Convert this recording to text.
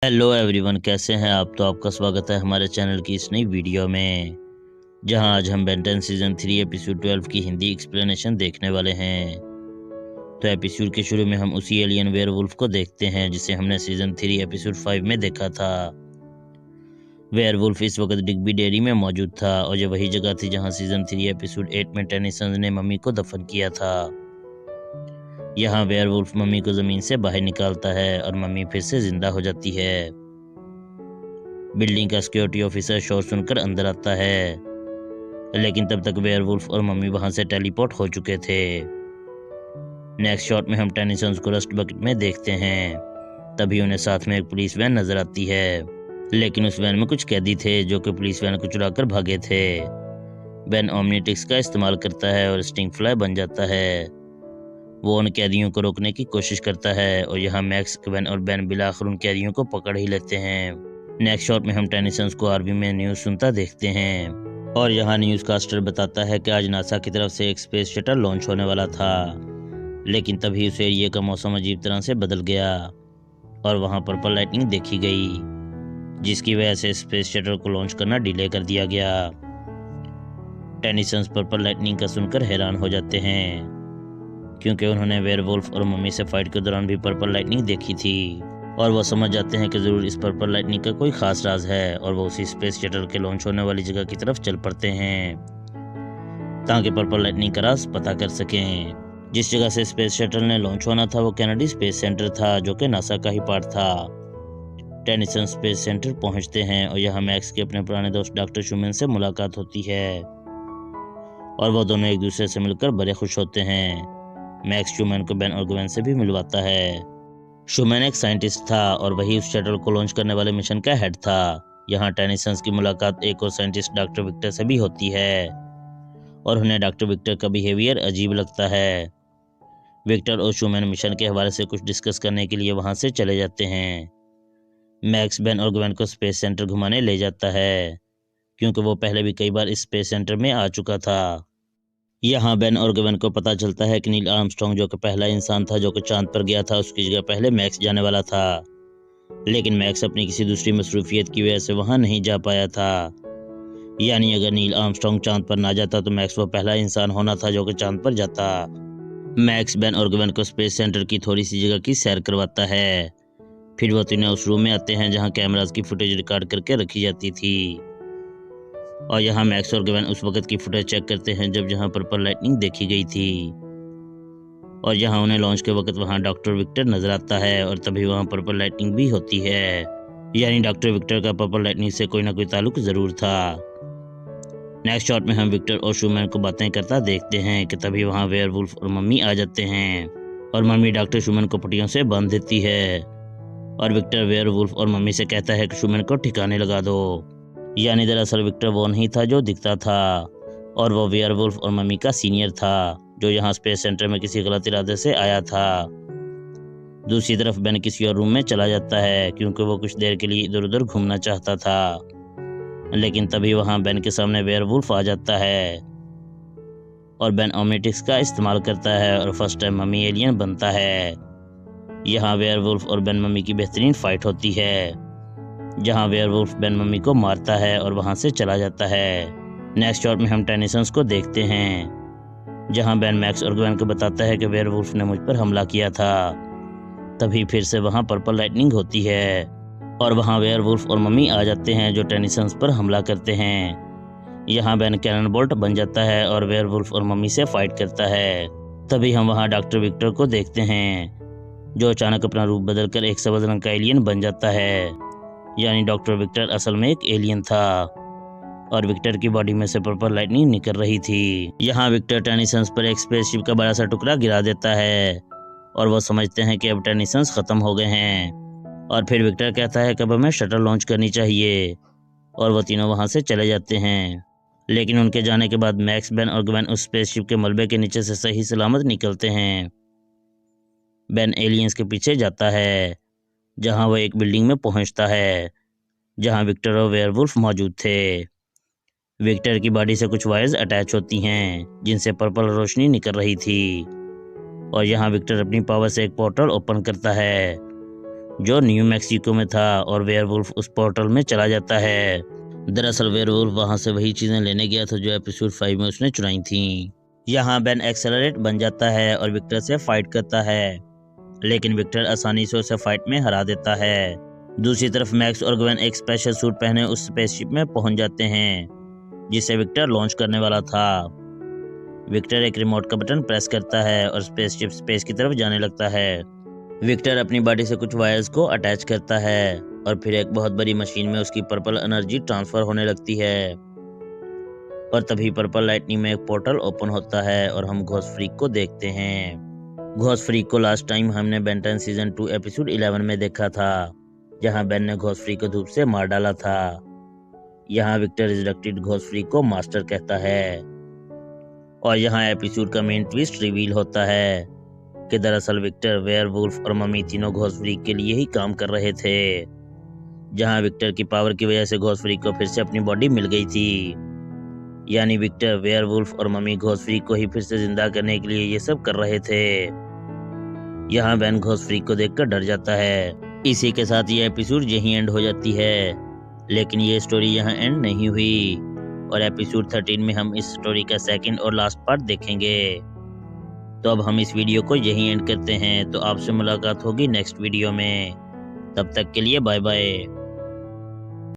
Hello everyone, कैसे हैं आप। तो आपका स्वागत है हमारे चैनल की इस नई वीडियो में, जहां आज हम बेन 10 सीजन 3 एपिसोड 12 की हिंदी एक्सप्लेनेशन देखने वाले हैं। तो एपिसोड के शुरू में हम उसी एलियन वेयरवुल्फ को देखते हैं जिसे हमने सीजन 3 एपिसोड 5 में देखा था। वेयरवुल्फ इस वक्त डिग्बी डेयरी में मौजूद था और ये वही जगह थी जहां सीजन 3 एपिसोड 8 में टेनिसन ने मम्मी को दफन किया था। यहाँ वेयरवुल्फ मम्मी को जमीन से बाहर निकालता है और मम्मी फिर से जिंदा हो जाती है। बिल्डिंग का सिक्योरिटी ऑफिसर शोर सुनकर अंदर आता है, लेकिन तब तक वेयरवुल्फ और मम्मी वहां से टेलीपोर्ट हो चुके थे। नेक्स्ट शॉट में हम टेनिसन को रस्ट बकेट में देखते हैं। तभी उन्हें साथ में एक पुलिस वैन नजर आती है, लेकिन उस वैन में कुछ कैदी थे जो कि पुलिस वैन को चुराकर भागे थे। बेन ओमनीट्रिक्स का इस्तेमाल करता है और स्टिंग फ्लाई बन जाता है। वो उन कैदियों को रोकने की कोशिश करता है और यहाँ मैक्स, क्वेन और बेन बिलाखिर उन कैदियों को पकड़ ही लेते हैं। नेक्स्ट शॉट में हम टेनिसन को आर्मी में न्यूज़ सुनता देखते हैं और यहाँ न्यूज़ कास्टर बताता है कि आज नासा की तरफ से एक स्पेस शटल लॉन्च होने वाला था, लेकिन तभी उस एरिया का मौसम अजीब तरह से बदल गया और वहाँ पर्पल लाइटनिंग देखी गई, जिसकी वजह से स्पेस शटल को लॉन्च करना डिले कर दिया गया। टेनिसन पर्पल लाइटनिंग का सुनकर हैरान हो जाते हैं, क्योंकि उन्होंने वेयरवुल्फ और मम्मी से फाइट के दौरान भी पर्पल लाइटनिंग देखी थी और वो समझ जाते हैं कि ज़रूर इस पर्पल लाइटनिंग का कोई खास राज है और वो उसी स्पेस शटल के लॉन्च होने वाली जगह की तरफ चल पड़ते हैं ताकि पर्पल लाइटनिंग का राज पता कर सकें। जिस जगह से स्पेस शटल ने लॉन्च होना था वो कैनेडी स्पेस सेंटर था, जो कि नासा का ही पार्ट था। टेनिसन स्पेस सेंटर पहुंचते हैं और यहाँ मैक्स के अपने पुराने दोस्त डॉक्टर शूमैन से मुलाकात होती है और वो दोनों एक दूसरे से मिलकर बड़े खुश होते हैं। मैक्स शूमैन को बेन और ग्वेन से भी मिलवाता है। शूमैन एक साइंटिस्ट था और वही उस शटल को लॉन्च करने वाले मिशन का हेड था। यहाँ टेनिसन की मुलाकात एक और साइंटिस्ट डॉक्टर विक्टर से भी होती है और उन्हें डॉक्टर विक्टर का बिहेवियर अजीब लगता है। विक्टर और शूमैन मिशन के हवाले से कुछ डिस्कस करने के लिए वहां से चले जाते हैं। मैक्स बेन और ग्वेन को स्पेस सेंटर घुमाने ले जाता है, क्योंकि वो पहले भी कई बार इस स्पेस सेंटर में आ चुका था। यहाँ बेन और ग्वेन को पता चलता है कि नील आर्मस्ट्रॉन्ग, जो कि पहला इंसान था जो कि चांद पर गया था, उसकी जगह पहले मैक्स जाने वाला था, लेकिन मैक्स अपनी किसी दूसरी मसरूफियत की वजह से वहां नहीं जा पाया था। यानी अगर नील आर्मस्ट्रॉन्ग चांद पर ना जाता तो मैक्स वो पहला इंसान होना था जो कि चांद पर जाता। मैक्स बेन और ग्वेन को स्पेस सेंटर की थोड़ी सी जगह की सैर करवाता है। फिर वो तीनों उस रूम में आते हैं जहाँ कैमराज की फुटेज रिकॉर्ड करके रखी जाती थी और यहाँ मैक्स और ग्वेन उस वक्त की फुटेज चेक करते हैं जब जहाँ पर्पल लाइटनिंग देखी गई थी और यहाँ उन्हें लॉन्च के वक्त वहाँ डॉक्टर विक्टर नजर आता है और तभी वहाँ पर्पल लाइटनिंग भी होती है। यानी डॉक्टर विक्टर का पर्पल लाइटनिंग से कोई ना कोई ताल्लुक जरूर था। नेक्स्ट शॉट में हम विक्टर और शूमैन को बातें करता देखते हैं कि तभी वहाँ वेयरवुल्फ और मम्मी आ जाते हैं और मम्मी डॉक्टर शूमैन को पट्टियों से बांध देती है और विक्टर वेयरवुल्फ और मम्मी से कहता है कि शूमैन को ठिकाने लगा दो। यानी दरअसल विक्टर वो नहीं था जो दिखता था और वो वेयरवुल्फ और मम्मी का सीनियर था जो यहाँ स्पेस सेंटर में किसी गलत इरादे से आया था। दूसरी तरफ बेन किसी और रूम में चला जाता है क्योंकि वो कुछ देर के लिए इधर उधर घूमना चाहता था, लेकिन तभी वहाँ बेन के सामने वेयरवुल्फ आ जाता है और बेन ओमनीट्रिक्स का इस्तेमाल करता है और फर्स्ट टाइम मम्मी एलियन बनता है। यहाँ वेयरवुल्फ और बेन मम्मी की बेहतरीन फाइट होती है, जहाँ वेयरवुल्फ बेन मम्मी को मारता है और वहां से चला जाता है। नेक्स्ट शॉट में हम टेनिसन को देखते हैं, जहाँ बेन मैक्स और ग्वेन को बताता है कि वेयरवुल्फ ने मुझ पर हमला किया था। तभी फिर से वहां पर्पल लाइटनिंग होती है और वहां वेयरवुल्फ और मम्मी आ जाते हैं जो टेनिसन पर हमला करते हैं। यहाँ बेन कैनन बोल्ट बन जाता है और वेयरवुल्फ और मम्मी से फाइट करता है। तभी हम वहाँ डॉक्टर विक्टर को देखते हैं, जो अचानक अपना रूप बदलकर एक सफेद रंग का एलियन बन जाता है। यानी डॉक्टर विक्टर असल में एक एलियन था और विक्टर की बॉडी में से पर्पल लाइटनिंग निकल रही थी। यहाँ विक्टर टेनिसन पर एक स्पेसशिप का बड़ा सा टुकड़ा गिरा देता है और वो समझते हैं कि अब टेनिसन खत्म हो गए हैं और फिर विक्टर कहता है कि अब हमें शटल लॉन्च करनी चाहिए और वो तीनों वहां से चले जाते हैं। लेकिन उनके जाने के बाद मैक्स, बेन और ग्वेन उस स्पेसशिप के मलबे के नीचे से सही सलामत निकलते हैं। बेन एलियंस के पीछे जाता है, जहां वो एक बिल्डिंग में पहुंचता है जहां विक्टर और वेयरवुल्फ मौजूद थे। विक्टर की बॉडी से कुछ वायर्स अटैच होती हैं जिनसे पर्पल रोशनी निकल रही थी और यहाँ विक्टर अपनी पावर से एक पोर्टल ओपन करता है जो न्यू मैक्सिको में था और वेयरवुल्फ उस पोर्टल में चला जाता है। दरअसल वेयरवुल्फ वहां से वही चीजें लेने गया था जो एपिसोड 5 में उसने चुराई थी। यहाँ बेन एक्सेलरेट बन जाता है और विक्टर से फाइट करता है, लेकिन विक्टर आसानी से उसे फाइट में हरा देता है। दूसरी तरफ मैक्स और ग्वेन एक स्पेशल सूट पहने उस स्पेसशिप में पहुंच जाते हैं जिसे विक्टर लॉन्च करने वाला था। विक्टर एक रिमोट का बटन प्रेस करता है और स्पेसशिप स्पेस की तरफ जाने लगता है। विक्टर अपनी बॉडी से कुछ वायर्स को अटैच करता है और फिर एक बहुत बड़ी मशीन में उसकी पर्पल एनर्जी ट्रांसफर होने लगती है और तभी पर्पल लाइटनिंग में एक पोर्टल ओपन होता है और हम घोस्ट फ्रीक को देखते हैं। घोस्ट फ्रीक को लास्ट टाइम हमने बेन 10 सीजन 2 एपिसोड 11 में देखा था, जहां बेन ने घोस्ट फ्रीक को धूप से मार डाला था। यहाँ विक्टर रिजरेक्टेड घोस्ट फ्रीक को मास्टर कहता है और यहाँ एपिसोड का मेन ट्विस्ट रिवील होता है कि दरअसल विक्टर, वेयरवुल्फ और मम्मी तीनों घोस्ट फ्रीक के लिए ही काम कर रहे थे। जहां विक्टर की पावर की वजह से घोस्ट फ्रीक को फिर से अपनी बॉडी मिल गई थी, यानी विक्टर, वेयरवुल्फ और मम्मी घोस्ट फ्रीक को ही फिर से जिंदा करने के लिए ये सब कर रहे थे। यहाँ बेन घोस्ट फ्रीक को देखकर डर जाता है। इसी के साथ ये एपिसोड यहीं एंड हो जाती है, लेकिन ये स्टोरी यहाँ एंड नहीं हुई और एपिसोड 13 में हम इस स्टोरी का सेकंड और लास्ट पार्ट देखेंगे। तो अब हम इस वीडियो को यहीं एंड करते हैं। तो आपसे मुलाकात होगी नेक्स्ट वीडियो में। तब तक के लिए बाय बाय।